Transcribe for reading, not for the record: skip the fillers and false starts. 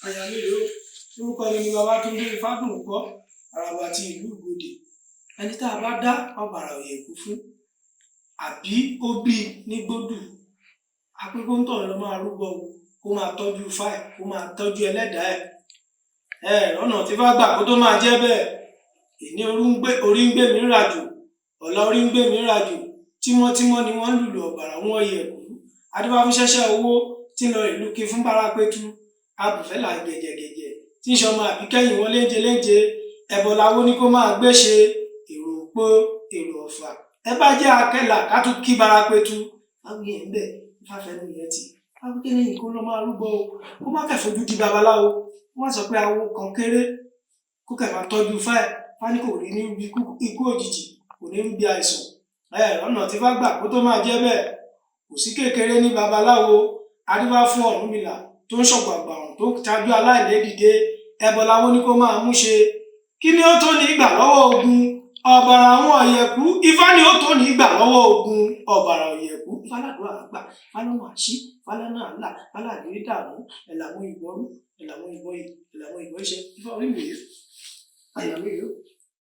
àyà mi rèé o. Orúkọ mi ni Babátúndé Ifádùnúkọ́, Àràbà ti ìlú Ìgbòdè. Ẹni tá a bá dá ọ̀bàrà òyẹ̀kú fún, àbí ó bí ní gbódù, apínkóńtọ̀ ló máa rúbọ kó máa tọ́jú Ifá ẹ̀, kó máa tọ́jú ẹlẹ́dàá ẹ̀. Lọ́nà tí Ifá gbà kó tó máa jẹ́ bẹ́ẹ̀. Èní orí ń gbé mi ràjò, ọ̀la orí ń gbé mi ràjò, tímọ́tímọ́ ni wọ́n lùlù ọ̀bàrà wọn òyẹ̀kú. Adífá fún ṣẹ́ṣẹ́ owó tí ń lọ ìlú kí fún Bárápétú, abùfẹ́là gẹ̀jẹ̀gẹ̀jẹ̀ tí ń ṣọmọ àbíkẹ́yìn wọn léńjeléńje, ẹbọ lawó ní kó máa gbé ṣe, èrò òpó èrò ọ̀fà. Ẹ bá jẹ́ akẹ́là ká tún kí Bárápétú. Àwọn yẹn ń bẹ̀ Ifáfẹ́nu yẹn ti. Abúké ní ìkó ló máa rúbọ o, kó má kẹ̀ fojú di babaláwo, kó má sọ pé awo kan kéré, kó kẹ̀ máa tọ́jú Ifá ẹ̀. Ifá ní kò rí ní ikú òjijì, kò ní bí àìsàn. Ọ̀nà tí Ifá gbà kó tó máa jẹ́ bẹ́ẹ̀. Kò sí kékeré ní babaláwo. Adífá fún Ọ̀rúnmìlà tó ń ṣọ̀gbàgbà ọ̀run tó tajú aláìlédìde, ẹbọ lawó ní kó máa mú ṣe. Kí ni ó tó ní ìgbà lọ́wọ́ ogun ọ̀bàrà àwọn òyẹ̀kú? Ifá ni ó tó ní ìgbà lọ́wọ́ ogun ọ̀bàrà òyẹ̀kú. Ifá ládùúrà àgbà, Ifá lọ́wọ́ àṣí, Ifá lọ́nà àlà, Ifá làdìrí dààmú, ẹ̀làwọn ìbọrú, ẹ̀làwọn ìbọyì, ẹ̀làwọn ìbọyìṣẹ́. Ifá orí mi rèé, àyà mi rèé.